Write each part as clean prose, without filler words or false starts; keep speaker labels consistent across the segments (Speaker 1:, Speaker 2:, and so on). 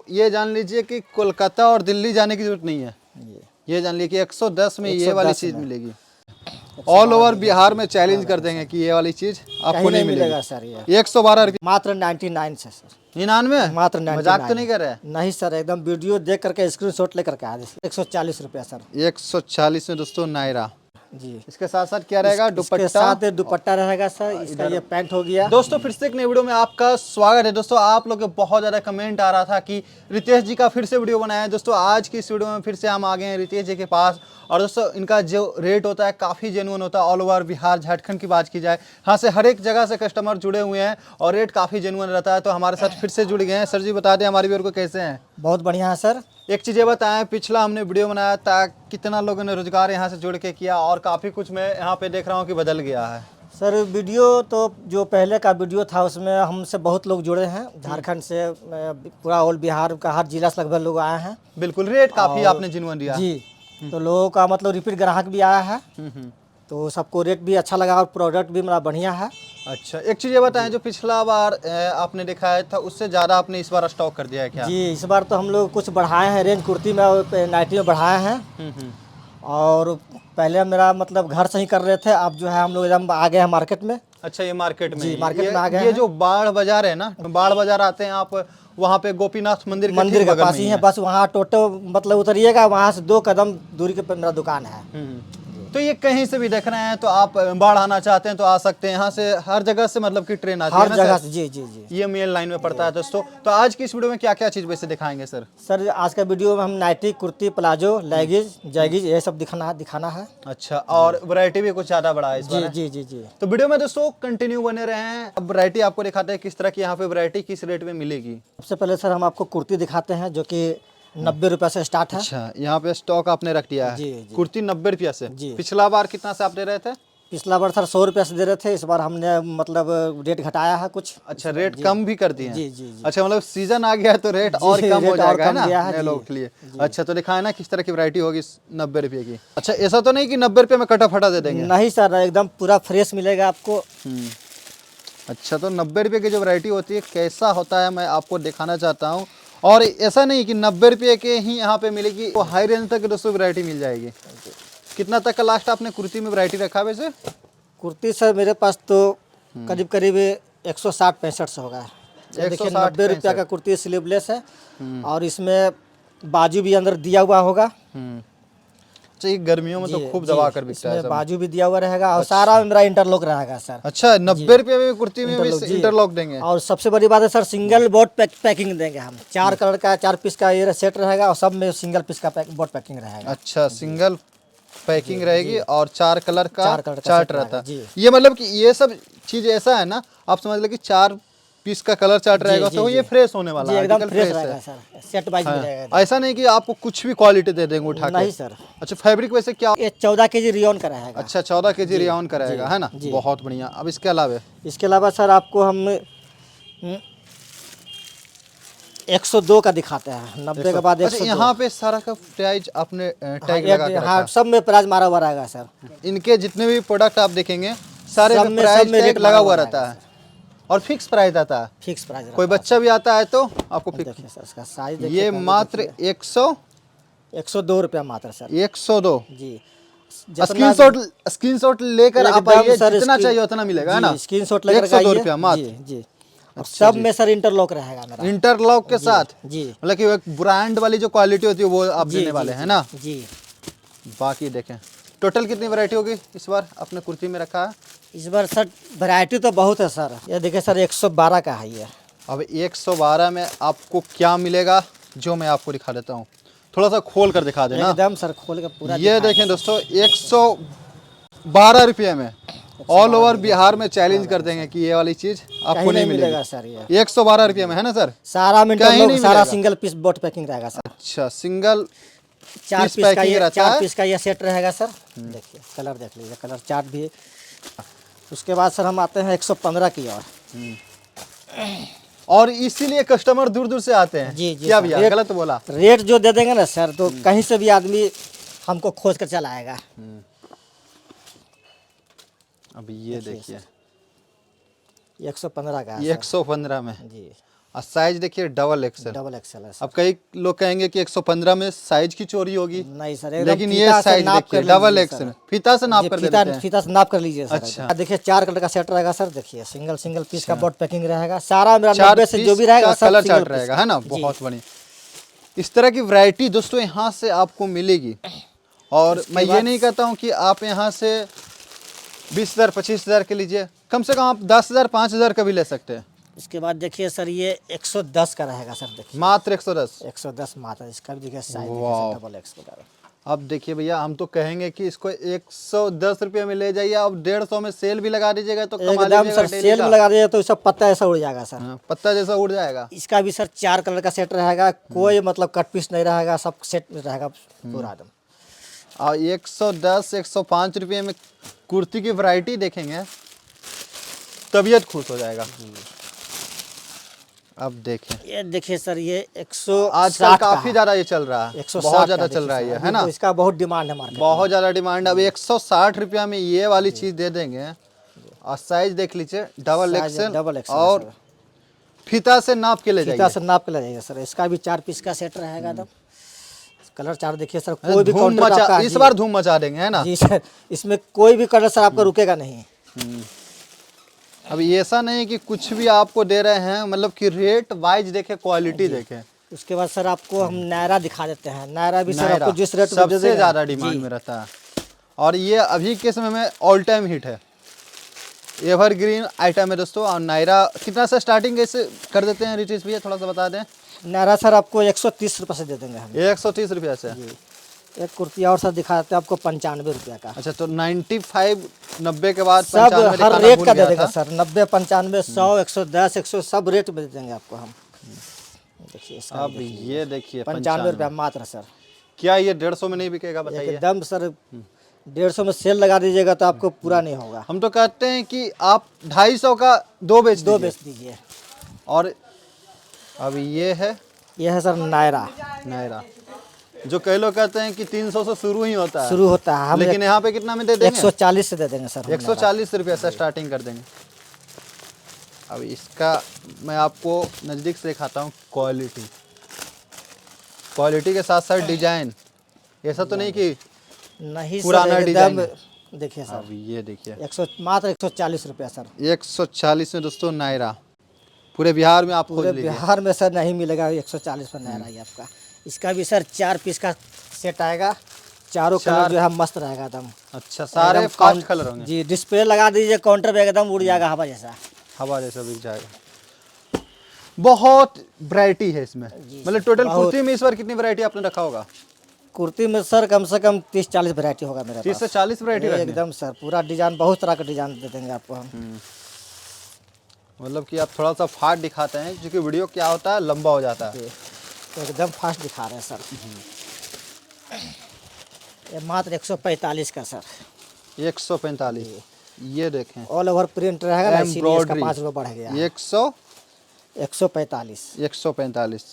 Speaker 1: ये जान लीजिए कि कोलकाता और दिल्ली जाने की जरूरत नहीं है, ये जान लीजिए कि 110 में ये वाली चीज़ मिलेगी। ऑल ओवर बिहार में चैलेंज कर देंगे कि ये वाली चीज़ आपको नहीं मिलेगा
Speaker 2: सर। ये
Speaker 1: 112 रुपये
Speaker 2: मात्र 99 से सर,
Speaker 1: 99,
Speaker 2: मात्र
Speaker 1: मजाक तो नहीं कर रहे हैं?
Speaker 2: नहीं सर, एकदम वीडियो देख करके स्क्रीनशॉट लेकर के आ जाए। 140 रुपया सर।
Speaker 1: 140 में दोस्तों नायरा
Speaker 2: जी।
Speaker 1: इसके साथ साथ क्या रहेगा?
Speaker 2: इसके साथ दुपट्टा रहेगा सर। इसका ये पैंट हो गया।
Speaker 1: दोस्तों फिर से एक नई वीडियो में आपका स्वागत है। दोस्तों आप लोग के बहुत ज़्यादा कमेंट आ रहा था कि रितेश जी का फिर से वीडियो बनाया है। दोस्तों आज की इस वीडियो में फिर से हम आ गए हैं रितेश जी के पास। और दोस्तों इनका जो रेट होता है काफ़ी जेन्युइन होता है। ऑल ओवर बिहार झारखंड की बात की जाए, यहाँ से हर एक जगह से कस्टमर जुड़े हुए हैं और रेट काफ़ी जेन्युइन रहता है। तो हमारे साथ फिर से जुड़ गए हैं। सर जी बता दें हमारे व्यूअर को कैसे हैं?
Speaker 2: बहुत बढ़िया है सर।
Speaker 1: एक चीज़ ये बताएं, पिछला हमने वीडियो बनाया था, कितना लोगों ने रोजगार यहाँ से जुड़ के किया और काफ़ी कुछ मैं यहाँ पे देख रहा हूँ कि बदल गया है।
Speaker 2: सर वीडियो तो जो पहले का वीडियो था उसमें हमसे बहुत लोग जुड़े हैं, झारखंड से पूरा ऑल बिहार का हर जिला से लगभग लोग आए हैं।
Speaker 1: बिल्कुल, रेट काफ़ी आपने जेन्युइन दिया
Speaker 2: जी। तो लोगों का मतलब रिपीट ग्राहक भी आया है, तो सबको रेट भी अच्छा लगा और प्रोडक्ट भी मेरा बढ़िया है।
Speaker 1: अच्छा, एक चीज़ ये बताएं, जो पिछला बार आपने दिखाया था उससे ज़्यादा आपने इस बार स्टॉक कर दिया है क्या?
Speaker 2: जी, इस बार तो हम लोग कुछ बढ़ाए हैं, रेंज कुर्ती में और नाइटी में बढ़ाए हैं। और पहले मेरा मतलब घर से ही कर रहे थे, अब जो है हम लोग एकदम आ गए हैं मार्केट में।
Speaker 1: अच्छा, ये मार्केट में?
Speaker 2: जी, मार्केट में आ गए
Speaker 1: ये जो बाढ़ बाजार है ना, बाढ़ बाजार आते हैं आप वहाँ पे गोपीनाथ मंदिर
Speaker 2: के पास ही है, बस वहाँ टोटो मतलब उतरिएगा, वहाँ से 2 कदम दूरी के पर मेरा दुकान है।
Speaker 1: तो ये कहीं से भी देख रहे हैं तो आप बाढ़ आना चाहते हैं तो आ सकते हैं। यहाँ से हर जगह से मतलब कि ट्रेन आती है
Speaker 2: हर
Speaker 1: ना
Speaker 2: जगह
Speaker 1: सर?
Speaker 2: से। जी जी जी।
Speaker 1: ये मेन लाइन में पड़ता है दोस्तों। तो आज की इस वीडियो में क्या क्या चीज़ वैसे दिखाएंगे सर?
Speaker 2: सर आज का वीडियो में हम नाइटी, कुर्ती, प्लाजो, लेगिज, जैगिज ये सब दिखाना है।
Speaker 1: अच्छा, और वैरायटी भी कुछ ज़्यादा बड़ा है इस बार?
Speaker 2: जी जी जी।
Speaker 1: तो वीडियो में दोस्तों कंटिन्यू बने रहे हैं। अब वैरायटी आपको दिखाते हैं किस तरह की यहाँ पे वैरायटी किस रेट में मिलेगी।
Speaker 2: सबसे पहले सर हम आपको कुर्ती दिखाते हैं जो कि 90 रुपये से स्टार्ट है।
Speaker 1: अच्छा, यहाँ पे स्टॉक आपने रख दिया है।
Speaker 2: जी जी।
Speaker 1: कुर्ती 90 रुपया से।
Speaker 2: जी।
Speaker 1: पिछला बार कितना से आप दे रहे थे?
Speaker 2: पिछला बार सर 100 रुपये से दे रहे थे, इस बार हमने मतलब रेट घटाया है कुछ।
Speaker 1: अच्छा, रेट कम भी कर दिए हैं?
Speaker 2: जी जी जी।
Speaker 1: अच्छा, मतलब सीजन आ गया है तो रेट और कम हो जाएगा है ना नए लोगों के लिए। अच्छा, तो दिखाए ना किस तरह की वैरायटी होगी 90 रुपये की। अच्छा, ऐसा तो नहीं कि 90 रुपये में कटा फटा दे देंगे?
Speaker 2: नहीं सर, एकदम पूरा फ्रेश मिलेगा आपको।
Speaker 1: अच्छा, तो 90 रुपये की जो वैरायटी होती है कैसा होता है मैं आपको दिखाना चाहता हूँ। और ऐसा नहीं कि 90 रुपये के ही यहाँ पे मिलेगी, वो हाई रेंज तक दोस्तों वैरायटी मिल जाएगी। कितना तक का लास्ट आपने कुर्ती में वैरायटी रखा है वैसे?
Speaker 2: कुर्ती सर मेरे पास तो करीब करीब 160-65 से होगा। देखिए 90 रुपया का कुर्ती स्लीवलेस है और इसमें बाजू भी अंदर दिया हुआ होगा।
Speaker 1: अच्छा, गर्मियों में तो खूब दबा कर बिकता है।
Speaker 2: बाजू भी दिया हुआ रहेगा और सारा मेरा इंटरलॉक रहेगा सर।
Speaker 1: अच्छा, 90 रुपये में कुर्ती में भी इंटरलॉक देंगे?
Speaker 2: और सबसे बड़ी बात है सर, सिंगल बोट पैकिंग देंगे हम। 4 कलर का 4 पीस का ये सेट रहेगा और सब में सिंगल पीस का बोट पैकिंग रहेगा।
Speaker 1: अच्छा, सिंगल पैकिंग रहेगी और 4 कलर का चार्ट रहता है।
Speaker 2: जी।
Speaker 1: ये मतलब कि ये सब चीज ऐसा है ना, आप समझ लो कि 4 पीस का कलर चार्ट रहेगा तो ये फ्रेश होने वाला है,
Speaker 2: एकदम फ्रेश रहेगा सर, सेट वाइज मिलेगा।
Speaker 1: ऐसा नहीं कि आपको कुछ भी क्वालिटी दे देंगे उठा के।
Speaker 2: नहीं सर।
Speaker 1: अच्छा, फैब्रिक वैसे क्या?
Speaker 2: ये 14 केजी रियोन का रहेगा।
Speaker 1: अच्छा, 14 केजी रियान का रहेगा है ना? बहुत बढ़िया। अब इसके अलावा सर आपको हम 102 का दिखाते हैं। 90 के बाद 102। यहाँ पे सारा का प्राइस आपने टैग लगा के रखा है?
Speaker 2: सब में प्राइस मारा हुआ रहेगा सर।
Speaker 1: इनके जितने भी प्रोडक्ट आप देखेंगे सारे में प्राइस टैग लगा हुआ रहता है और फिक्स प्राइस आता है।
Speaker 2: Fix price.
Speaker 1: कोई बच्चा भी आता है तो आपको
Speaker 2: देखिए सर इसका साइज
Speaker 1: ये मात्र
Speaker 2: 102 रुपया मात्र सर।
Speaker 1: 102
Speaker 2: जी।
Speaker 1: स्क्रीनशॉट लेकर आप आइए, जितना चाहिए उतना मिलेगा है ना?
Speaker 2: स्क्रीनशॉट लेकर
Speaker 1: 102 रुपया मात्र।
Speaker 2: जी। अब सब में सर इंटरलॉक रहेगा मेरा।
Speaker 1: इंटरलॉक के साथ?
Speaker 2: जी।
Speaker 1: मतलब कि एक ब्रांड वाली जो क्वालिटी होती है वो आप देने वाले हैं ना?
Speaker 2: जी।
Speaker 1: बाकी देखें टोटल कितनी वैरायटी होगी इस बार आपने कुर्ती में रखा है?
Speaker 2: इस बार सर वैरायटी तो बहुत है सर। ये देखिए सर 112 का है ये।
Speaker 1: अब 112 में आपको क्या मिलेगा जो मैं आपको दिखा देता हूँ, थोड़ा सा खोल कर दिखा देना।
Speaker 2: एकदम सर खोल के पूरा।
Speaker 1: ये देखें दोस्तों 112 रुपये में ऑल ओवर बिहार में चैलेंज कर देंगे कि ये वाली चीज आपको नहीं मिलेगा
Speaker 2: सर। ये
Speaker 1: 112 रुपये में है ना सर?
Speaker 2: सारा में सारा सिंगल पीस बोट पैकिंग रहेगा सर।
Speaker 1: अच्छा, सिंगल
Speaker 2: 4 पीस का ये 4 पीस का ये सेट रहेगा सर। देखिए कलर देख लीजिए, कलर चार्ट भी। उसके बाद सर हम आते हैं 115 की
Speaker 1: और इसीलिए कस्टमर दूर दूर से आते हैं।
Speaker 2: जी
Speaker 1: क्या भैया गलत बोला?
Speaker 2: रेट जो दे देंगे ना सर तो कहीं से भी आदमी हमको खोज कर चला आएगा।
Speaker 1: अब ये देखिए
Speaker 2: 115 का
Speaker 1: 115 में
Speaker 2: जी।
Speaker 1: और साइज देखिए डबल एक्सेल।
Speaker 2: डबल एक्सेल है सर।
Speaker 1: अब कई लोग कहेंगे कि 115 में साइज की चोरी होगी,
Speaker 2: नहीं सर, एकदम
Speaker 1: लेकिन ये
Speaker 2: फीता से
Speaker 1: साइज
Speaker 2: नाप
Speaker 1: देखिए
Speaker 2: कर
Speaker 1: डबल
Speaker 2: लीजिए
Speaker 1: एक्सेल
Speaker 2: सर।
Speaker 1: फीता से नाप
Speaker 2: जी,
Speaker 1: कर
Speaker 2: फीता
Speaker 1: देते हैं।
Speaker 2: फीता से नाप कर लीजिए सर।
Speaker 1: अच्छा।
Speaker 2: देखिए 4 कलर का सेट रहेगा सर। देखिए सिंगल सिंगल पीस का बोर्ड पैकिंग रहेगा सारा मेरा
Speaker 1: 4
Speaker 2: 90 से
Speaker 1: पीस
Speaker 2: जो भी रहेगा
Speaker 1: का
Speaker 2: सब
Speaker 1: कलर
Speaker 2: सिंगल
Speaker 1: चार्ट
Speaker 2: पीस
Speaker 1: रहेगा,
Speaker 2: का।
Speaker 1: है ना।
Speaker 2: जी।
Speaker 1: बहुत बढ़िया। इस तरह की वैरायटी दोस्तों यहाँ से आपको मिलेगी। और मैं ये नहीं कहता हूँ कि आप यहाँ से 20,000 25,000 के लीजिए, कम से कम आप 10,000 5,000 का भी ले सकते हैं।
Speaker 2: इसके बाद देखिए सर ये 110 का रहेगा सर। देखिए
Speaker 1: मात्र 110।
Speaker 2: 110 मात्र। इसका भी देखिए साइज
Speaker 1: वाह।
Speaker 2: देखिए डबल एक्सेल का।
Speaker 1: अब देखिए भैया, हम तो कहेंगे कि इसको 110 रुपये में ले जाइए। अब 150 में सेल भी लगा दीजिएगा तो कमा
Speaker 2: एकदम
Speaker 1: लीजिएगा
Speaker 2: सर,
Speaker 1: डेली
Speaker 2: सेल में
Speaker 1: का।
Speaker 2: लगा दिए तो सब पत्ता ऐसा उड़ जाएगा सर।
Speaker 1: हाँ, पत्ता जैसा उड़ जाएगा।
Speaker 2: इसका भी सर 4 कलर का सेट रहेगा। कोई मतलब कट पीस नहीं रहेगा, सब सेट में रहेगा पूरा एकदम।
Speaker 1: और 110 105 रुपये में कुर्ती की वैरायटी देखेंगे, तबीयत खुश हो जाएगा। अब देखें,
Speaker 2: ये देखिए सर ये 160
Speaker 1: आजकल काफी ज्यादा ये चल रहा है,
Speaker 2: 160
Speaker 1: बहुत ज्यादा
Speaker 2: का
Speaker 1: चल रहा है
Speaker 2: देखिए
Speaker 1: ये,
Speaker 2: सर।
Speaker 1: है ना।
Speaker 2: तो इसका बहुत डिमांड है मार्केट में।
Speaker 1: बहुत ज्यादा डिमांड। अब 160 रुपया में ये वाली चीज दे देंगे। और साइज देख लीजिए double
Speaker 2: size
Speaker 1: Excel,
Speaker 2: double XL
Speaker 1: और
Speaker 2: सर।
Speaker 1: फीता से नाप के ले
Speaker 2: फीता
Speaker 1: जाइए।
Speaker 2: से नाप के ले जाइए सर। इसका भी 4 पीस का सेट रहेगा एकदम। कलर चार्ट देखिए सर, कोई भी
Speaker 1: धूम
Speaker 2: काउंटर पे
Speaker 1: मचा,
Speaker 2: आपका
Speaker 1: इस
Speaker 2: जी।
Speaker 1: बार धूम मचा देंगे, है ना।
Speaker 2: जी सर, इसमें कोई भी कलर सर आपका रुकेगा नहीं।
Speaker 1: अब ऐसा नहीं कि कुछ भी आपको दे रहे हैं, मतलब कि रेट वाइज देखे, क्वालिटी देखे।
Speaker 2: उसके बाद सर आपको हम नायरा दिखा देते हैं। नायरा भी सर
Speaker 1: नायरा
Speaker 2: आपको जिस रेट में दे
Speaker 1: सबसे
Speaker 2: देगा
Speaker 1: ज्यादा डिमांड में रहता है, और ये अभी के समय में ऑल टाइम हिट है, एवरग्रीन आइटम है दोस्तों। और नायरा कितना से स्टार्टिंग कैसे कर देते हैं रितेश भैया, थोड़ा सा बता दें।
Speaker 2: नायरा सर आपको 130 रुपये से दे देंगे हम।
Speaker 1: 130 रुपया से।
Speaker 2: एक कुर्ती और सर दिखा देते हैं आपको 95 रुपये का।
Speaker 1: अच्छा, तो 95 90 के बाद
Speaker 2: सब
Speaker 1: 95
Speaker 2: हर
Speaker 1: दिखाना
Speaker 2: रेट
Speaker 1: भूल
Speaker 2: का दे
Speaker 1: गया
Speaker 2: देगा
Speaker 1: था।
Speaker 2: सर। 90 95 100 110 100 सब रेट में दे देंगे आपको हम। देखिए इसका
Speaker 1: अब ये देखिए
Speaker 2: 95 रुपया मात्र सर।
Speaker 1: क्या ये 150 में नहीं बिकेगा बताइए।
Speaker 2: एकदम सर 150 में सेल लगा दीजिएगा तो आपको पूरा नहीं होगा।
Speaker 1: हम तो कहते हैं कि आप 250 का दो बेच
Speaker 2: दो
Speaker 1: दीजिए।
Speaker 2: बेच दीजिए।
Speaker 1: और अब ये
Speaker 2: है सर नायरा।
Speaker 1: नायरा, जो कई लोग कहते हैं कि 300 से शुरू ही होता है,
Speaker 2: शुरू होता है। हम
Speaker 1: लेकिन यहाँ पे कितना में दे देंगे।
Speaker 2: 140 से दे देंगे सर।
Speaker 1: 140 रुपये से स्टार्टिंग कर देंगे। अब इसका मैं आपको नज़दीक से दिखाता हूँ क्वालिटी। क्वालिटी के साथ साथ डिजाइन, ऐसा तो नहीं कि
Speaker 2: नहीं
Speaker 1: पुराना
Speaker 2: सर,
Speaker 1: डिजाइन
Speaker 2: एकदम देखिए सर।
Speaker 1: अब ये देखिए
Speaker 2: 100 मात्र 140 रुपया सर।
Speaker 1: 140 में दोस्तों नायरा, पूरे बिहार में आप खोज
Speaker 2: पूरे
Speaker 1: लीजिए।
Speaker 2: बिहार में सर नहीं मिलेगा 140 पर नायरा ही आपका। इसका भी सर 4 पीस का सेट आएगा। चारों कलर जो है मस्त रहेगा एकदम।
Speaker 1: अच्छा, सारे
Speaker 2: एकदम
Speaker 1: 5 कलर होंगे।
Speaker 2: जी, डिस्प्ले लगा दीजिए काउंटर पे एकदम उड़ जाएगा हवा जैसा।
Speaker 1: हवा जैसा बिक जाएगा। बहुत वैरायटी है इसमें, मतलब टोटल कुर्ती में इस बार कितनी वैरायटी आपने रखा होगा।
Speaker 2: कुर्ती में सर कम से कम 30-40 वैरायटी होगा मेरे
Speaker 1: 30 से
Speaker 2: पास।
Speaker 1: 40 वैरायटी रखनी है।
Speaker 2: एकदम सर पूरा डिजाइन, बहुत तरह का डिजाइन दे देंगे आपको हम।
Speaker 1: मतलब कि आप थोड़ा सा फाट दिखाते हैं, क्योंकि वीडियो क्या होता है लंबा हो जाता है।
Speaker 2: तो एकदम फास्ट दिखा रहे हैं सर। ये मात्र 145 का सर।
Speaker 1: 145, ये देखें
Speaker 2: ऑल ओवर प्रिंट रहेगा ना, इसीलिए इसका
Speaker 1: एम्ब्रॉयडरी।
Speaker 2: 5 रुपये बढ़ गया। 145।
Speaker 1: 145।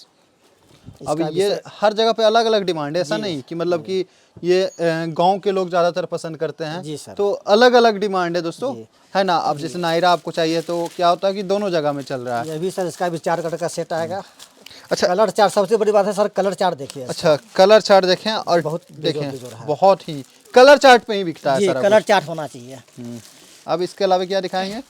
Speaker 1: अब ये हर जगह पे अलग अलग डिमांड है, ऐसा नहीं कि मतलब कि ये गांव के लोग ज़्यादातर पसंद करते हैं।
Speaker 2: जी सर।
Speaker 1: तो अलग अलग डिमांड है दोस्तों, है ना। अब जैसे नायरा आपको चाहिए तो क्या होता है कि दोनों जगह में चल रहा है।
Speaker 2: ये भी सर इसका भी 4 कलर का सेट आएगा।
Speaker 1: अच्छा,
Speaker 2: कलर चार्ट सबसे बड़ी बात है सर, कलर चार्ट देखिए।
Speaker 1: अच्छा, कलर चार्ट देखें और
Speaker 2: बहुत
Speaker 1: देखें,
Speaker 2: बेजोड़ है।
Speaker 1: बहुत ही कलर चार्ट पे ही बिकता है
Speaker 2: जी,
Speaker 1: सारा
Speaker 2: कलर
Speaker 1: कुछ।
Speaker 2: चार्ट होना चाहिए।
Speaker 1: अब इसके अलावा क्या दिखाएंगे।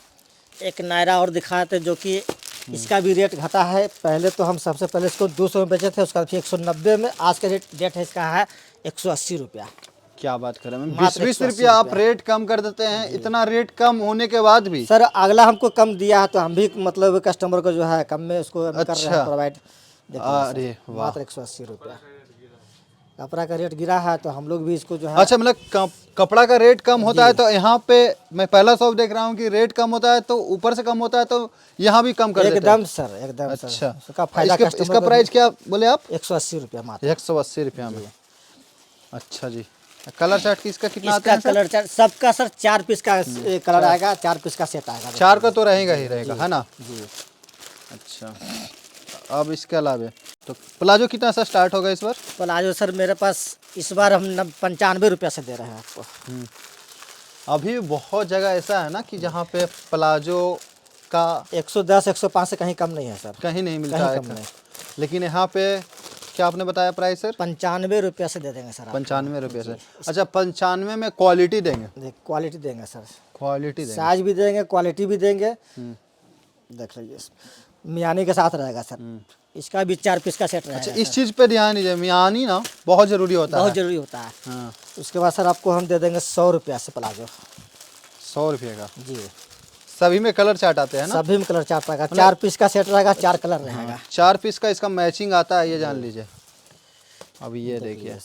Speaker 2: एक नायरा और दिखाते जो कि इसका भी रेट घटा है। पहले तो हम सबसे पहले इसको 200 में बेचे थे, उसका फिर 190 में। आज का रेट है इसका है 180 रुपया।
Speaker 1: क्या बात करें,
Speaker 2: मात्र
Speaker 1: 20
Speaker 2: 180
Speaker 1: रुपया आप रेट कम कर देते हैं। इतना रेट कम होने के बाद भी
Speaker 2: सर अगला हमको कम दिया है तो हम भी मतलब कस्टमर को जो है कम में उसको कर रहे हैं प्रोवाइड।
Speaker 1: अरे वाह,
Speaker 2: मात्र 180 रुपया। कपड़ा का रेट गिरा है तो हम लोग भी इसको जो है।
Speaker 1: अच्छा, मतलब कपड़ा का रेट कम होता है तो यहाँ पे मैं पहला शॉप देख रहा हूँ कि रेट कम होता है तो ऊपर से कम होता है, तो यहाँ भी कम कर देते हैं।
Speaker 2: एकदम सर, एकदम
Speaker 1: अच्छा,
Speaker 2: सर। उसका फायदा
Speaker 1: इसका प्राइस क्या बोले आप।
Speaker 2: 180 रुपया मात्र।
Speaker 1: 180 रुपया में। अच्छा जी, कलर चार्ट की इसका कितना आता
Speaker 2: इसका
Speaker 1: है सर?
Speaker 2: कलर चार्ट सबका सर 4 पीस का कलर आएगा। 4 पीस का सेट आएगा।
Speaker 1: 4 का तो रहेगा ही रहेगा, है ना।
Speaker 2: जी।
Speaker 1: अच्छा, अब इसके अलावा तो प्लाजो कितना सा स्टार्ट होगा इस बार।
Speaker 2: प्लाजो सर मेरे पास इस बार हम 95 रुपया से दे रहे हैं आपको।
Speaker 1: अभी बहुत जगह ऐसा है ना कि जहाँ पे प्लाजो का
Speaker 2: 110 105 से कहीं कम नहीं है सर,
Speaker 1: कहीं नहीं मिलता
Speaker 2: कहीं
Speaker 1: है
Speaker 2: कम नहीं।
Speaker 1: लेकिन यहाँ पे क्या आपने बताया प्राइस सर?
Speaker 2: 95 रुपया से दे देंगे सर आपको।
Speaker 1: 95 रुपये से। अच्छा 95 में क्वालिटी देंगे?
Speaker 2: देख क्वालिटी देंगे सर,
Speaker 1: क्वालिटी देंगे।
Speaker 2: साइज भी देंगे, क्वालिटी भी देंगे। देख लीजिए, मियानी के साथ रहेगा सर। इसका भी 4 पीस का सेट रहेगा।
Speaker 1: अच्छा इस चीज़ पे ध्यान दीजिए, मियानी ना बहुत ज़रूरी होता है।
Speaker 2: बहुत जरूरी होता है।
Speaker 1: हाँ।
Speaker 2: उसके बाद सर आपको हम दे देंगे 100 रुपया से प्लाजो।
Speaker 1: 100 रुपये का?
Speaker 2: जी,
Speaker 1: सभी में कलर चार्ट आते हैं ना?
Speaker 2: सभी में कलर चार्ट रहेगा, 4 पीस का सेट रहेगा, 4 कलर रहेगा।
Speaker 1: 4 पीस का इसका मैचिंग आता है, ये जान लीजिए। अब ये देखिए,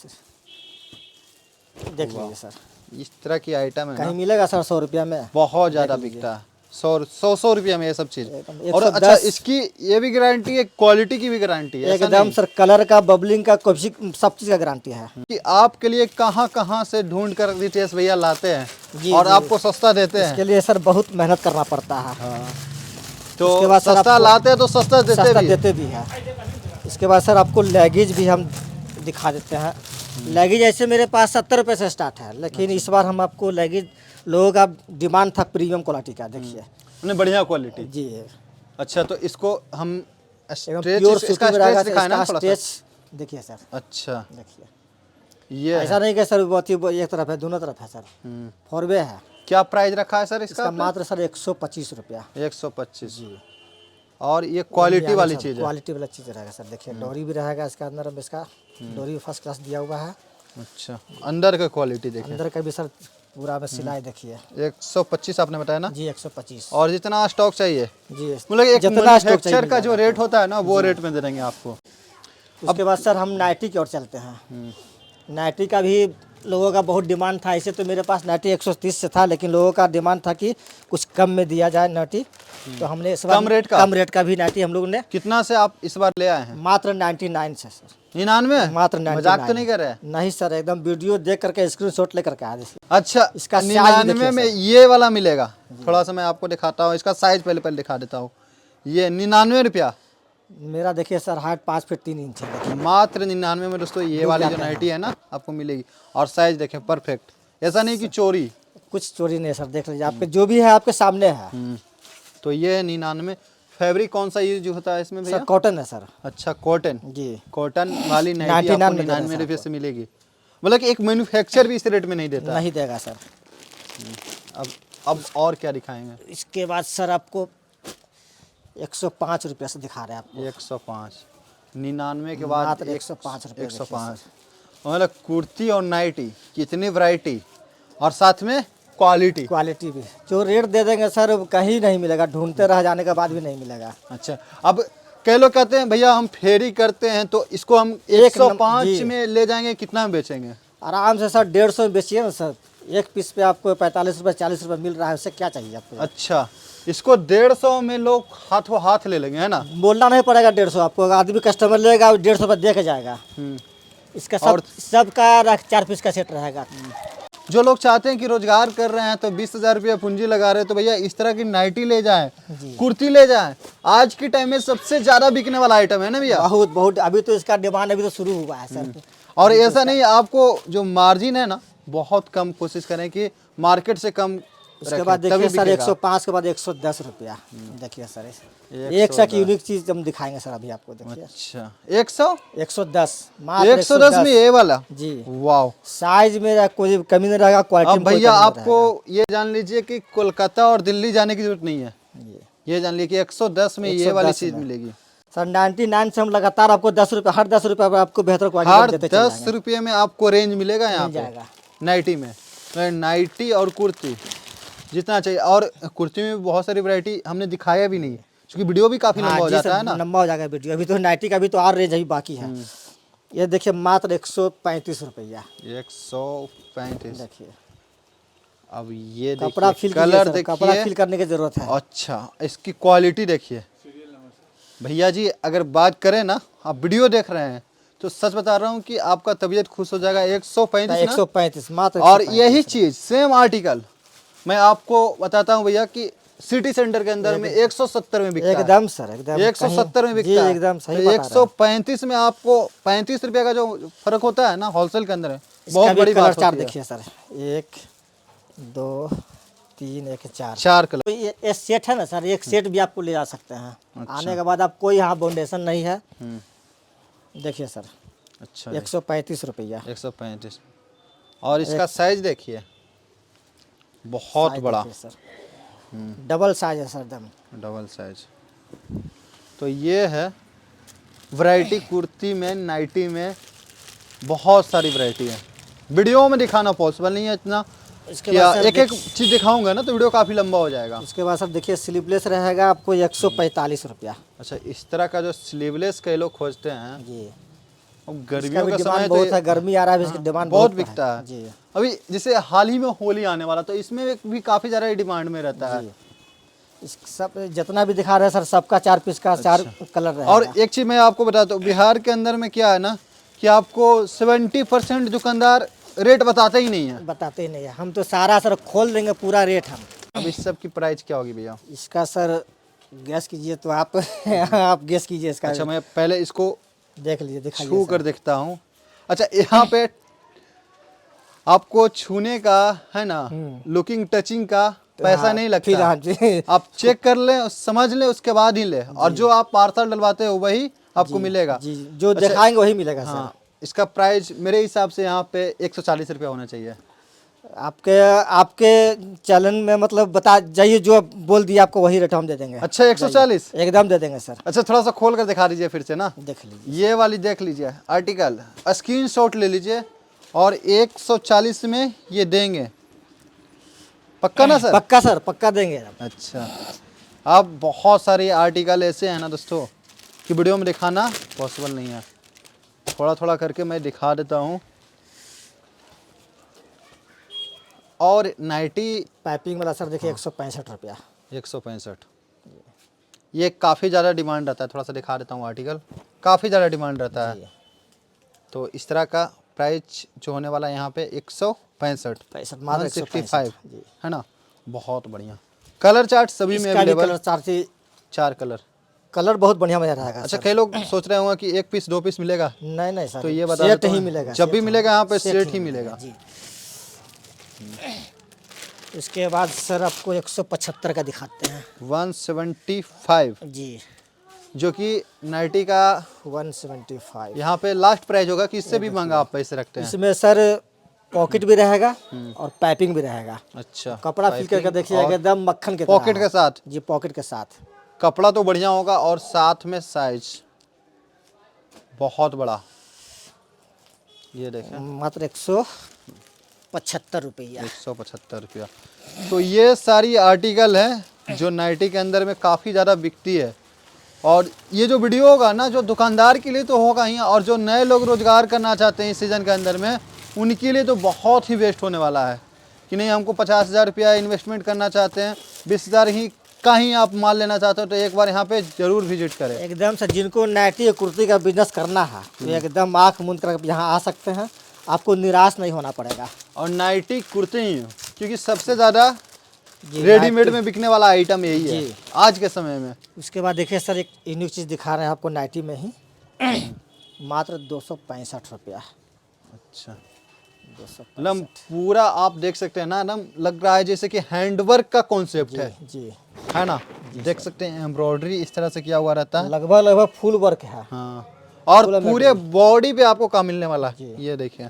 Speaker 2: देख लीजिए सर,
Speaker 1: इस तरह की आइटम है
Speaker 2: कहीं
Speaker 1: ना,
Speaker 2: मिलेगा सर 100 रुपया में?
Speaker 1: बहुत ज़्यादा बिकता है। 100 रुपये में ये सब चीज़।
Speaker 2: एकदम
Speaker 1: और
Speaker 2: 110
Speaker 1: अच्छा इसकी ये भी गारंटी है, क्वालिटी की भी गारंटी है? ऐसा
Speaker 2: एकदम
Speaker 1: नहीं
Speaker 2: सर, कलर का, बबलिंग का, सब चीज़ का गारंटी है।
Speaker 1: कि आपके लिए कहाँ कहाँ से ढूंढ कर रितेश भैया लाते हैं
Speaker 2: जी,
Speaker 1: और
Speaker 2: जी।
Speaker 1: आपको सस्ता देते हैं?
Speaker 2: इसके लिए सर बहुत मेहनत करना पड़ता है।
Speaker 1: तो
Speaker 2: उसके बाद सर
Speaker 1: सस्ता
Speaker 2: आपको
Speaker 1: लाते हैं तो सस्ता देते
Speaker 2: सस्ता
Speaker 1: भी।
Speaker 2: देते भी है। इसके बाद सर आपको लेगीज भी हम दिखा देते हैं। लेगीज ऐसे मेरे पास 70 रुपये से स्टार्ट है, लेकिन इस बार हम आपको लेगीज, लोगों का डिमांड था प्रीमियम क्वालिटी का, देखिए
Speaker 1: उन्हें बढ़िया क्वालिटी।
Speaker 2: जी।
Speaker 1: अच्छा तो इसको हम
Speaker 2: एकदम
Speaker 1: स्ट्रेच,
Speaker 2: प्योर
Speaker 1: इसका
Speaker 2: सूती में रहेगा
Speaker 1: स्ट्रेच दिखाए ना
Speaker 2: इसका
Speaker 1: थोड़ा सा।
Speaker 2: स्ट्रेच देखिए सर,
Speaker 1: अच्छा
Speaker 2: देखिए
Speaker 1: ये
Speaker 2: ऐसा नहीं कि सर बहुत ही एक तरफ है, दोनों तरफ है सर। 4 वे है।
Speaker 1: क्या प्राइस रखा है सर इसका?
Speaker 2: इसका मात्र सर 125 रुपया।
Speaker 1: 125। और ये क्वालिटी वाली चीज़ है?
Speaker 2: क्वालिटी वाला चीज़ रहेगा सर। देखिए डोरी भी रहेगा इसका अंदर में, इसका डोरी भी फर्स्ट क्लास दिया हुआ है।
Speaker 1: अच्छा अंदर का क्वालिटी देखिए।
Speaker 2: अंदर का भी सर पूरा में सिलाई देखिए।
Speaker 1: 125 आपने बताया ना?
Speaker 2: जी 125।
Speaker 1: और जितना स्टॉक चाहिए,
Speaker 2: जी
Speaker 1: मतलब एक
Speaker 2: जितना स्टॉक
Speaker 1: मैन्युफैक्चर
Speaker 2: चाहिए
Speaker 1: का जो
Speaker 2: मिल
Speaker 1: रेट होता है ना, वो रेट में दे देंगे आपको।
Speaker 2: उसके बाद सर हम नाइटी की ओर चलते हैं। नाइटी का भी लोगों का बहुत डिमांड था। ऐसे तो मेरे पास नाइटी 130 से था, लेकिन लोगों का डिमांड था कि कुछ कम में दिया जाए नाइटी, तो हमने इस बार कम रेट का भी नाइटी हम लोगों ने
Speaker 1: कितना से आप इस बार ले आए हैं?
Speaker 2: मात्र 99 से सर।
Speaker 1: 99?
Speaker 2: मात्र 99।
Speaker 1: मजाक तो नहीं कर रहे हैं?
Speaker 2: नहीं सर, एकदम वीडियो देख करके स्क्रीनशॉट लेकर के आए।
Speaker 1: अच्छा
Speaker 2: इसका size
Speaker 1: 99 में
Speaker 2: देखिए
Speaker 1: ये वाला मिलेगा। थोड़ा सा मैं आपको दिखाता हूँ, इसका साइज पहले दिखा देता हूँ। ये 99 रुपया।
Speaker 2: मेरा देखिए सर हाइट 5 फीट 3 इंच है। देखिए
Speaker 1: मात्र 99 में दोस्तों ये वाली जो नाइटी है ना आपको मिलेगी। और साइज देखें परफेक्ट, ऐसा नहीं कि चोरी।
Speaker 2: कुछ चोरी नहीं है सर, देख लीजिए आपके जो भी है आपके सामने है।
Speaker 1: तो ये 99। फैब्रिक कौन सा यूज होता है इसमें भैया?
Speaker 2: सर कॉटन है सर।
Speaker 1: अच्छा कॉटन।
Speaker 2: जी
Speaker 1: कॉटन वाली नाइटी
Speaker 2: 99
Speaker 1: आपको
Speaker 2: में देगा
Speaker 1: 99
Speaker 2: सर
Speaker 1: रुपये से मिलेगी। मतलब कि एक मैन्युफैक्चर भी इस रेट में नहीं देता।
Speaker 2: नहीं देगा सर।
Speaker 1: अब और क्या दिखाएंगे?
Speaker 2: इसके बाद सर आपको 105 रुपये से दिखा रहे हैं आपको।
Speaker 1: 105। 99 के बाद
Speaker 2: मात्र 105 रुपये।
Speaker 1: 105। मतलब कुर्ती और नाइटी कितनी वैरायटी, और साथ में क्वालिटी।
Speaker 2: क्वालिटी भी जो रेट दे देंगे सर कहीं नहीं मिलेगा, ढूंढते रह जाने के बाद भी नहीं मिलेगा।
Speaker 1: अच्छा अब कई लोग कहते हैं भैया हम फेरी करते हैं तो इसको हम 105 में ले जाएंगे, कितना में बेचेंगे?
Speaker 2: आराम से सर 150 में बेचिए ना सर। एक पीस पे आपको 45 रुपये 40 रुपये मिल रहा है, उससे क्या चाहिए आपको?
Speaker 1: अच्छा इसको 150 में लोग हाथों हाथ ले लेंगे, है ना?
Speaker 2: बोलना नहीं पड़ेगा 150 आपको, आदमी कस्टमर लेगा 150 रुपये दे के जाएगा। इसका सबका 4 पीस का सेट रहेगा।
Speaker 1: जो लोग चाहते हैं कि रोजगार कर रहे हैं तो 20,000 रुपया पूंजी लगा रहे हैं, तो भैया इस तरह की नाइटी ले जाएं, कुर्ती ले जाएं। आज के टाइम में सबसे ज्यादा बिकने वाला आइटम है ना भैया?
Speaker 2: बहुत बहुत, अभी तो इसका डिमांड अभी तो शुरू हुआ है सर।
Speaker 1: और ऐसा नहीं, आपको जो मार्जिन है ना बहुत कम कोशिश करें कि मार्केट से कम।
Speaker 2: उसके बाद देखिए सर 105 के बाद 110 रुपया। देखिए सर एक से यूनिक चीज हम दिखाएंगे सर अभी आपको। देखिए
Speaker 1: अच्छा 110
Speaker 2: मात्र
Speaker 1: 110 में ये वाला।
Speaker 2: जी
Speaker 1: वाह,
Speaker 2: साइज में कोई कमी नहीं रहेगा, क्वालिटी
Speaker 1: अब
Speaker 2: में कोई
Speaker 1: भैया
Speaker 2: कमी नहीं
Speaker 1: आपको ये जान लीजिए कि कोलकाता और दिल्ली जाने की जरूरत नहीं है।
Speaker 2: रहेगा।
Speaker 1: ये जान लीजिए कि 110 में ये वाली चीज मिलेगी।
Speaker 2: सर 99 से हम लगातार आपको 10 रुपये, हर 10 रुपये पर आपको बेहतर
Speaker 1: हर
Speaker 2: क्वालिटी देते
Speaker 1: 10 रुपये में आपको रेंज मिलेगा यहाँ पे
Speaker 2: जाएगा।
Speaker 1: नाइटी में। नाइटी और कुर्ती जितना चाहिए, और कुर्ती में भी बहुत सारी वैरायटी हमने दिखाया भी नहीं है क्योंकि वीडियो भी काफी लंबा हो जाता है ना।
Speaker 2: लंबा हो जाएगा वीडियो। अभी तो नाइटी का भी तो और रेंज अभी बाकी है। ये देखिए मात्र 135 रुपया।
Speaker 1: 135।
Speaker 2: देखिए
Speaker 1: अब ये
Speaker 2: कपड़ा
Speaker 1: देखिए,
Speaker 2: फील
Speaker 1: कलर
Speaker 2: कपड़ा फील
Speaker 1: देखिए।
Speaker 2: करने की जरूरत है।
Speaker 1: अच्छा इसकी क्वालिटी देखिए भैया जी, अगर बात करें ना, आप वीडियो देख रहे हैं तो सच बता रहा हूँ कि आपका तबीयत खुश हो जाएगा। 135 ना?
Speaker 2: 135 मात्र।
Speaker 1: और यही चीज सेम आर्टिकल मैं आपको बताता हूँ भैया कि सिटी सेंटर के अंदर में 170 में बिकता है।
Speaker 2: एकदम सर एकदम
Speaker 1: 170 में बिकता है।
Speaker 2: एकदम सही
Speaker 1: तो
Speaker 2: बता रहे हैं।
Speaker 1: 135 में आपको 35 रुपये का जो फर्क होता है ना होलसेल के अंदर है,
Speaker 2: इसका
Speaker 1: बहुत
Speaker 2: भी
Speaker 1: बड़ी
Speaker 2: कलर
Speaker 1: बात
Speaker 2: चार्ट
Speaker 1: होती है।
Speaker 2: देखिए सर 1 2 3 1 4।
Speaker 1: 4 कलर।
Speaker 2: तो ये सेट है ना सर, एक सेट भी आपको ले जा सकते हैं।
Speaker 1: अच्छा।
Speaker 2: आने के बाद आप कोई यहाँ बाउंडेशन नहीं है। देखिए सर,
Speaker 1: अच्छा
Speaker 2: 135 रुपया।
Speaker 1: 135। और इसका साइज देखिए, बहुत
Speaker 2: साइज
Speaker 1: बड़ा,
Speaker 2: देखिए सर, डबल साइज है सर एकदम।
Speaker 1: Double size. तो ये है वैरायटी कुर्ती में, नाइटी में बहुत सारी वैरायटी है। वीडियो में दिखाना पॉसिबल नहीं है इतना,
Speaker 2: इसके
Speaker 1: क्या
Speaker 2: बाद सर
Speaker 1: एक एक चीज़ दिखाऊंगा ना तो वीडियो काफ़ी लंबा हो जाएगा।
Speaker 2: उसके बाद सर देखिए स्लीवलेस रहेगा आपको 145 रुपया।
Speaker 1: अच्छा, इस तरह का जो स्लीवलेस कई लोग खोजते हैं,
Speaker 2: जी,
Speaker 1: अब
Speaker 2: इसका
Speaker 1: गर्मियों
Speaker 2: भी
Speaker 1: का
Speaker 2: डिमांड
Speaker 1: समय
Speaker 2: बहुत
Speaker 1: तो
Speaker 2: है, गर्मी आ रहा है, इसकी डिमांड
Speaker 1: बहुत
Speaker 2: बहुत
Speaker 1: बिकता है।
Speaker 2: जी
Speaker 1: अभी जैसे हाल ही में होली आने वाला, तो इसमें भी काफ़ी ज़्यादा डिमांड में रहता है।
Speaker 2: जी। इस सब जितना भी दिखा रहे हैं सर, सबका 4 पीस का 4 कलर रहेगा।
Speaker 1: और एक चीज़ मैं आपको बताता हूँ, बिहार के अंदर में क्या है ना कि आपको 70% दुकानदार रेट बताते ही नहीं है।
Speaker 2: बताते ही नहीं है, हम तो सारा सर खोल देंगे पूरा रेट हम।
Speaker 1: अब इस सब की प्राइस क्या होगी भैया?
Speaker 2: इसका सर गैस कीजिए तो आप आप गैस कीजिए इसका।
Speaker 1: अच्छा, मैं पहले इसको
Speaker 2: देख लीजिए, दिखाइए
Speaker 1: छू
Speaker 2: सर।
Speaker 1: कर देखता हूँ। अच्छा, यहाँ पे आपको छूने का है ना, लुकिंग टचिंग का पैसा
Speaker 2: हाँ,
Speaker 1: नहीं
Speaker 2: फिर
Speaker 1: लगता।
Speaker 2: हाँ जी।
Speaker 1: आप चेक कर लें, समझ लें, उसके बाद ही ले। और जो आप पार्सल डलवाते हो वही आपको मिलेगा।
Speaker 2: जी, जो
Speaker 1: अच्छा,
Speaker 2: दिखाएंगे वही मिलेगा सर।
Speaker 1: हाँ, इसका प्राइस मेरे हिसाब से यहाँ पे 140 रुपया होना चाहिए।
Speaker 2: आपके आपके चैनल में मतलब बता जाइए, जो बोल दिया आपको वही रेट हम दे देंगे।
Speaker 1: अच्छा, 140
Speaker 2: एकदम दे देंगे सर।
Speaker 1: अच्छा, थोड़ा सा खोल कर दिखा दीजिए फिर से ना।
Speaker 2: देख लीजिए,
Speaker 1: ये वाली देख लीजिए आर्टिकल, स्क्रीनशॉट ले लीजिए, और 140 में ये देंगे, पक्का ना सर?
Speaker 2: पक्का सर, पक्का देंगे।
Speaker 1: अच्छा, अब बहुत सारे आर्टिकल ऐसे हैं ना दोस्तों कि वीडियो में दिखाना पॉसिबल नहीं है। थोड़ा थोड़ा करके मैं दिखा देता हूँ। और नाइटी
Speaker 2: पाइपिंग वाला सर देखिए 165 रुपया।
Speaker 1: 165, ये काफ़ी ज़्यादा डिमांड रहता है। थोड़ा सा दिखा देता हूँ आर्टिकल, काफ़ी ज़्यादा डिमांड रहता है। तो इस तरह का प्राइस जो होने वाला है यहाँ पे 165,
Speaker 2: 65 मात्र
Speaker 1: 165
Speaker 2: जी।
Speaker 1: है ना। बहुत बढ़िया कलर चार्ट सभी में
Speaker 2: इसका भी
Speaker 1: अवेलेबल।
Speaker 2: कलर चार्ट से
Speaker 1: 4 कलर।
Speaker 2: कलर बहुत बढ़िया मजा रहेगा।
Speaker 1: अच्छा,
Speaker 2: सर
Speaker 1: कई लोग सोच रहे होंगे कि 1 पीस 2 पीस मिलेगा,
Speaker 2: नहीं नहीं सर,
Speaker 1: तो ये बता
Speaker 2: सेट
Speaker 1: देता
Speaker 2: ही
Speaker 1: हूँ,
Speaker 2: मिलेगा।
Speaker 1: जब भी
Speaker 2: सेट
Speaker 1: मिलेगा यहाँ पे
Speaker 2: सेट
Speaker 1: सेट ही मिलेगा।
Speaker 2: जी। इसके बाद सर आपको 175 का दिखाते हैं।
Speaker 1: 175,
Speaker 2: जी,
Speaker 1: जो कि नाइटी का
Speaker 2: 175।
Speaker 1: यहाँ पे लास्ट प्राइस होगा कि इससे भी महंगा आप पैसे रखते हैं?
Speaker 2: इसमें सर पॉकेट भी रहेगा और पाइपिंग भी रहेगा।
Speaker 1: अच्छा,
Speaker 2: कपड़ा फील करके देखिएगा, एकदम मक्खन के
Speaker 1: पॉकेट
Speaker 2: तरह
Speaker 1: के साथ।
Speaker 2: जी, पॉकेट के साथ।
Speaker 1: कपड़ा तो बढ़िया होगा और साथ में साइज बहुत बड़ा। ये देखें,
Speaker 2: मात्र 175 रुपया।
Speaker 1: 175 रुपया। तो ये सारी आर्टिकल है जो नाइटी के अंदर में काफ़ी ज़्यादा बिकती है। और ये जो वीडियो होगा ना, जो दुकानदार के लिए तो होगा ही, और जो नए लोग रोज़गार करना चाहते हैं इस सीज़न के अंदर में, उनके लिए तो बहुत ही वेस्ट होने वाला है। कि नहीं, हमको 50,000 रुपया इन्वेस्टमेंट करना चाहते हैं, 20,000 ही का ही आप माल लेना चाहते हो, तो एक बार यहाँ पे ज़रूर विजिट करें।
Speaker 2: एकदम से जिनको नाइटी और कुर्ती का बिजनेस करना है तो एकदम आँख मूंद कर यहाँ आ सकते हैं, आपको निराश नहीं होना पड़ेगा।
Speaker 1: और नाइटी कुर्ती ही, क्योंकि सबसे ज़्यादा
Speaker 2: जी,
Speaker 1: रेडीमेड में बिकने वाला आइटम यही है
Speaker 2: जी।
Speaker 1: आज के समय में।
Speaker 2: उसके बाद देखिए सर, एक यूनिक चीज़ दिखा रहे हैं आपको नाइटी में ही। मात्र 265 रुपया।
Speaker 1: अच्छा,
Speaker 2: 265
Speaker 1: मतलब पूरा आप देख सकते हैं ना, एकदम लग रहा है जैसे कि हैंडवर्क का कॉन्सेप्ट है
Speaker 2: जी,
Speaker 1: है ना। देख सकते हैं एम्ब्रॉयडरी इस तरह से किया हुआ रहता है।
Speaker 2: लगभग लगभग फुल वर्क है।
Speaker 1: हाँ, और
Speaker 2: फुल
Speaker 1: पूरे बॉडी पे आपको काम मिलने वाला है।
Speaker 2: जी।
Speaker 1: ये देखिए,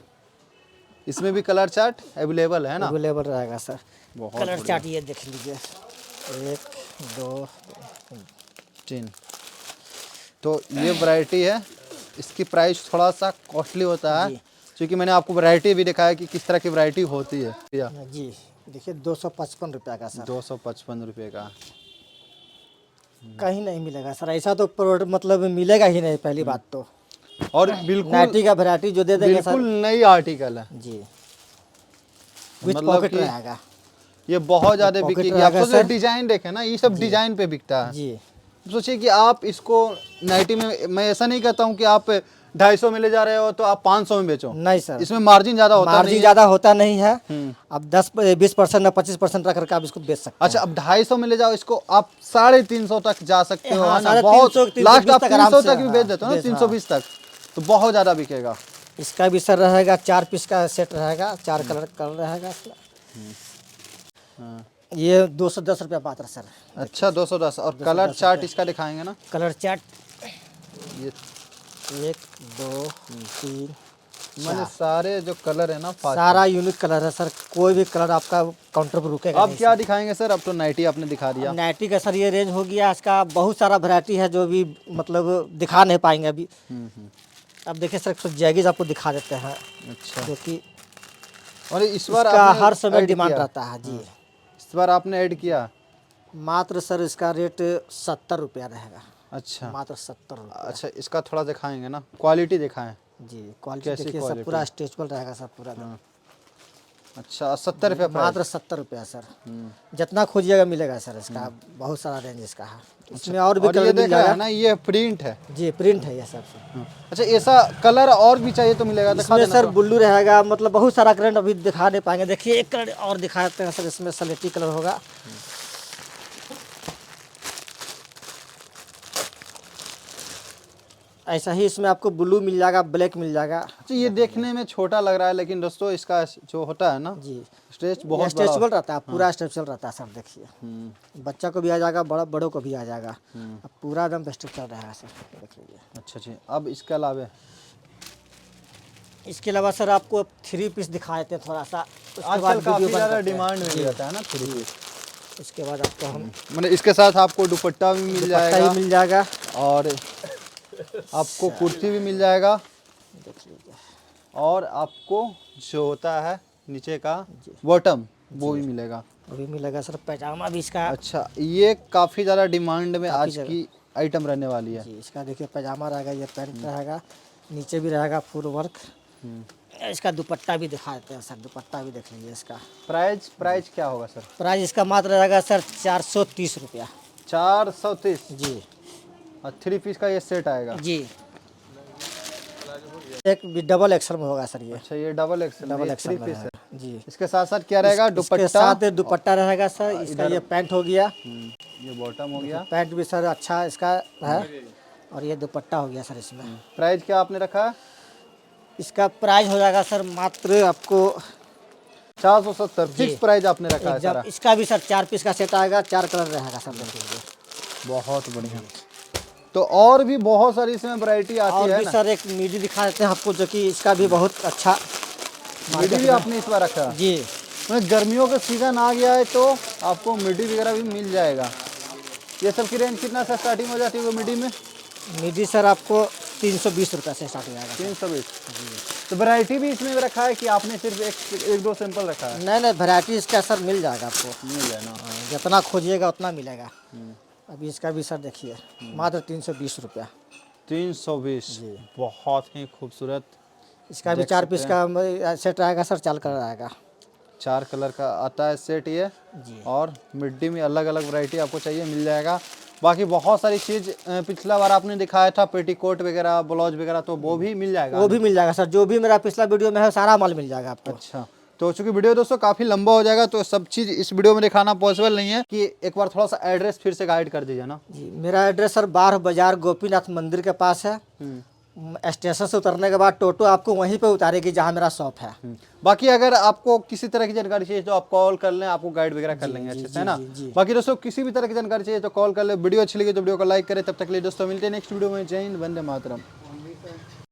Speaker 1: इसमें भी कलर चार्ट अवेलेबल है ना।
Speaker 2: अवेलेबल रहेगा सर।
Speaker 1: बहुत
Speaker 2: कलर
Speaker 1: बढ़िया।
Speaker 2: चार्ट ये देख लीजिए, 1 2
Speaker 1: 3। तो ये वैरायटी है, इसकी प्राइस थोड़ा सा कॉस्टली होता है,
Speaker 2: जी।
Speaker 1: क्योंकि मैंने आपको वैरायटी भी दिखाया कि किस तरह की वैरायटी होती है। भैया
Speaker 2: जी, देखिए 255 रुपया का सर।
Speaker 1: 255 रुपये का।
Speaker 2: कहीं नहीं मिलेगा सर, ऐसा तो प्रोडक्ट मतलब मिलेगा ही नहीं, पहली बात तो।
Speaker 1: और बिल्कुल
Speaker 2: नाइटी का वैरायटी जो दे देंगे सर।
Speaker 1: बिल्कुल नई आर्टिकल है।
Speaker 2: जी, विथ
Speaker 1: मतलब
Speaker 2: पॉकेट
Speaker 1: कि
Speaker 2: रहेगा।
Speaker 1: ये बहुत ज़्यादा
Speaker 2: पॉकेट
Speaker 1: बिकेगी।
Speaker 2: रहेगा
Speaker 1: आप
Speaker 2: सर।
Speaker 1: डिजाइन देखें ना, ये सब डिजाइन पे बिकता है।
Speaker 2: जी,
Speaker 1: सोचिए कि आप इसको नाइटी में, मैं ऐसा नहीं कहता हूँ कि आप 250 में ले जा रहे हो तो आप 500 में बेचो।
Speaker 2: नहीं सर,
Speaker 1: इसमें मार्जिन ज़्यादा होता नहीं
Speaker 2: मार्जिन
Speaker 1: है।
Speaker 2: ज़्यादा होता नहीं है। अब 10-20% या 25% रख करके आप इसको बेच सकते हैं।
Speaker 1: अच्छा, अब 250 में ले जाओ इसको, आप 350 तक जा सकते हो,
Speaker 2: हाँ,
Speaker 1: है ना।
Speaker 2: 350,
Speaker 1: बहुत
Speaker 2: 320
Speaker 1: लास्ट आप
Speaker 2: तक आराम
Speaker 1: 300
Speaker 2: से,
Speaker 1: तक भी बेच देते हो ना,
Speaker 2: बेच,
Speaker 1: 320 तक, तो बहुत ज़्यादा बिकेगा।
Speaker 2: इसका भी सर रहेगा 4 पीस का सेट रहेगा, 4 कलर रहेगा इसका। ये 210 रुपया मात्र सर।
Speaker 1: अच्छा 210। और कलर चार्ट इसका दिखाएंगे ना?
Speaker 2: कलर चार्ट
Speaker 1: ये
Speaker 2: 1 2 3
Speaker 1: मैंने सारे जो कलर है ना
Speaker 2: सारा यूनिक कलर है सर, कोई भी कलर आपका काउंटर पर रुकेगा
Speaker 1: अब
Speaker 2: नहीं
Speaker 1: क्या दिखाएंगे सर? अब तो नाइटी आपने दिखा दिया।
Speaker 2: सर। नाइटी का सर ये रेंज हो गया, इसका बहुत सारा वैरायटी है जो भी मतलब दिखा नहीं पाएंगे अभी। अब देखिए सर कुछ जैगिज आपको दिखा देते हैं,
Speaker 1: अच्छा।
Speaker 2: जो कि
Speaker 1: और इस बार
Speaker 2: इसका
Speaker 1: आपने
Speaker 2: हर समय
Speaker 1: ऐड
Speaker 2: डिमांड
Speaker 1: किया?
Speaker 2: रहता है जी।
Speaker 1: इस बार आपने ऐड किया?
Speaker 2: मात्र सर इसका रेट 70 रुपया रहेगा,
Speaker 1: अच्छा
Speaker 2: मात्र 70 रुपया।
Speaker 1: अच्छा, इसका थोड़ा दिखाएंगे ना, क्वालिटी दिखाएं।
Speaker 2: जी क्वालिटी
Speaker 1: कैसी
Speaker 2: देखिए सर,
Speaker 1: क्वालिटी?
Speaker 2: पूरा स्ट्रेचबल रहेगा सर पूरा।
Speaker 1: अच्छा 70 रुपये
Speaker 2: मात्र 70 रुपया सर। जितना खोजिएगा मिलेगा सर, इसका बहुत सारा रेंज इसका है। इसमें और भी
Speaker 1: और ये
Speaker 2: कलर मिल
Speaker 1: देख रहा है
Speaker 2: जाएगा
Speaker 1: ना, ये प्रिंट है।
Speaker 2: जी, प्रिंट है ये सब।
Speaker 1: अच्छा ऐसा कलर और भी चाहिए तो मिलेगा? दिखा
Speaker 2: इसमें
Speaker 1: देना
Speaker 2: सर
Speaker 1: तो।
Speaker 2: ब्लू रहेगा, मतलब बहुत सारा कलर अभी दिखा नहीं पाएंगे। देखिए एक कलर और दिखाते हैं सर, इसमें सलेटी कलर होगा। ऐसा ही इसमें आपको ब्लू मिल जाएगा, ब्लैक मिल जाएगा।
Speaker 1: अच्छा ये देखने में छोटा लग रहा है, लेकिन दोस्तों इसका जो होता है ना
Speaker 2: जी
Speaker 1: स्ट्रेच बहुत बड़ा।
Speaker 2: स्ट्रेचेबल रहता है, पूरा स्ट्रेचेबल रहता है सर। देखिए बच्चा को भी आ जाएगा, बड़ों को भी आ जाएगा। अब पूरा एकदम स्ट्रेचेबल रहेगा सर, देख लीजिए।
Speaker 1: अच्छा जी, अब इसके अलावा
Speaker 2: इसके अलावा सर आपको 3 पीस दिखा देते हैं थोड़ा सा, उसके
Speaker 1: आजकल
Speaker 2: बाद
Speaker 1: काफी
Speaker 2: वीडियो बंद
Speaker 1: ज़्यादा
Speaker 2: करते हैं।
Speaker 1: डिमांड में रहता है ना 3 पीस।
Speaker 2: उसके बाद आपको हम
Speaker 1: मतलब इसके साथ आपको दुपट्टा भी मिल
Speaker 2: दुपट्टा
Speaker 1: जाएगा
Speaker 2: ही मिल जाएगा।
Speaker 1: और आपको कुर्ती भी मिल जाएगा,
Speaker 2: देख लीजिए।
Speaker 1: और आपको जो होता है नीचे का बॉटम वो भी मिलेगा।
Speaker 2: वो भी मिलेगा सर, पैजामा भी इसका।
Speaker 1: अच्छा ये काफ़ी ज़्यादा डिमांड में
Speaker 2: काफ़ी
Speaker 1: आज
Speaker 2: ज़्यादा।
Speaker 1: की आइटम रहने वाली है।
Speaker 2: जी इसका देखिए पैजामा रहेगा, ये पैंट रहेगा, नीचे भी रहेगा फुल वर्क। इसका दुपट्टा भी दिखा देते हैं सर, दुपट्टा भी देख लीजिए इसका।
Speaker 1: प्राइस क्या होगा सर?
Speaker 2: प्राइस इसका मात्र रहेगा सर 430 रुपया।
Speaker 1: 430।
Speaker 2: जी
Speaker 1: और 3 पीस का ये सेट आएगा।
Speaker 2: जी, एक भी डबल एक्सल में होगा सर ये।
Speaker 1: अच्छा ये डबल एक्सल,
Speaker 2: डबल
Speaker 1: ये
Speaker 2: एक्सल
Speaker 1: 3
Speaker 2: में
Speaker 1: पीस है।
Speaker 2: रहेगा। जी
Speaker 1: इसके साथ साथ क्या रहेगा?
Speaker 2: इसके
Speaker 1: दुपट्टा।
Speaker 2: साथ दुपट्टा रहेगा सर। इसका ये पैंट हो गया,
Speaker 1: ये बॉटम हो गया।
Speaker 2: पैंट भी सर अच्छा इसका है, और ये दुपट्टा हो गया सर इसमें।
Speaker 1: प्राइस क्या आपने रखा है?
Speaker 2: इसका प्राइस हो जाएगा सर मात्र आपको
Speaker 1: 470 फिक्स प्राइस आपने रखा है
Speaker 2: एकदम।
Speaker 1: सारा।
Speaker 2: इसका भी सर 4 पीस का सेट आएगा, 4 कलर रहेगा सर, देख लीजिए।
Speaker 1: बहुत बढ़िया। तो और भी बहुत सारी इसमें वैरायटी आती
Speaker 2: और
Speaker 1: है
Speaker 2: भी
Speaker 1: ना?
Speaker 2: सर एक मिडी दिखा देते हैं आपको, जो कि इसका भी बहुत अच्छा
Speaker 1: मिडी भी आपने इस बार रखा है?
Speaker 2: जी।
Speaker 1: मतलब गर्मियों का सीजन आ गया है तो आपको मिडी वगैरह भी मिल जाएगा। ये सब की रेंज कितना से स्टार्टिंग हो जाती है वो मिडी में?
Speaker 2: मिडी सर आपको 320 रुपये से स्टार्ट हो जाएगा।
Speaker 1: 320। तो वैरायटी भी इसमें रखा है कि आपने सिर्फ एक दो सैंपल रखा है?
Speaker 2: नहीं वैरायटी इसका सर मिल जाएगा आपको,
Speaker 1: मिल जाए ना।
Speaker 2: जितना खोजिएगा उतना मिलेगा। अभी इसका भी सर देखिए मात्र 320 रुपया।
Speaker 1: 320। बहुत ही खूबसूरत।
Speaker 2: इसका भी 4 पीस का सेट रहेगा सर, 4 कलर आएगा।
Speaker 1: 4 कलर का आता है सेट ये
Speaker 2: जी।
Speaker 1: और मिड्डी में अलग अलग वैरायटी आपको चाहिए मिल जाएगा। बाकी बहुत सारी चीज़ पिछला बार आपने दिखाया था पेटीकोट वगैरह, ब्लाउज वगैरह, तो वो भी मिल जाएगा?
Speaker 2: वो भी मिल जाएगा सर, जो भी मेरा पिछला वीडियो में है सारा माल मिल जाएगा आपको।
Speaker 1: अच्छा, तो चूंकि वीडियो दोस्तों काफ़ी लंबा हो जाएगा तो सब चीज़ इस वीडियो में दिखाना पॉसिबल नहीं है, कि एक बार थोड़ा सा एड्रेस फिर से गाइड कर दीजिए ना।
Speaker 2: जी मेरा एड्रेस सर बारह बाजार गोपीनाथ मंदिर के पास है। स्टेशन से उतरने के बाद टोटो आपको वहीं पे उतारेगी जहाँ मेरा शॉप है।
Speaker 1: बाकी अगर आपको किसी तरह की जानकारी चाहिए तो आप कॉल कर लें, आपको गाइड वगैरह कर लेंगे अच्छे से, है ना? बाकी दोस्तों किसी भी तरह की जानकारी चाहिए तो कॉल कर ले। वीडियो अच्छी लगी तो वीडियो को लाइक करें। तब तक के लिए दोस्तों मिलते हैं नेक्स्ट वीडियो में। जय हिंद, वंदे मातरम।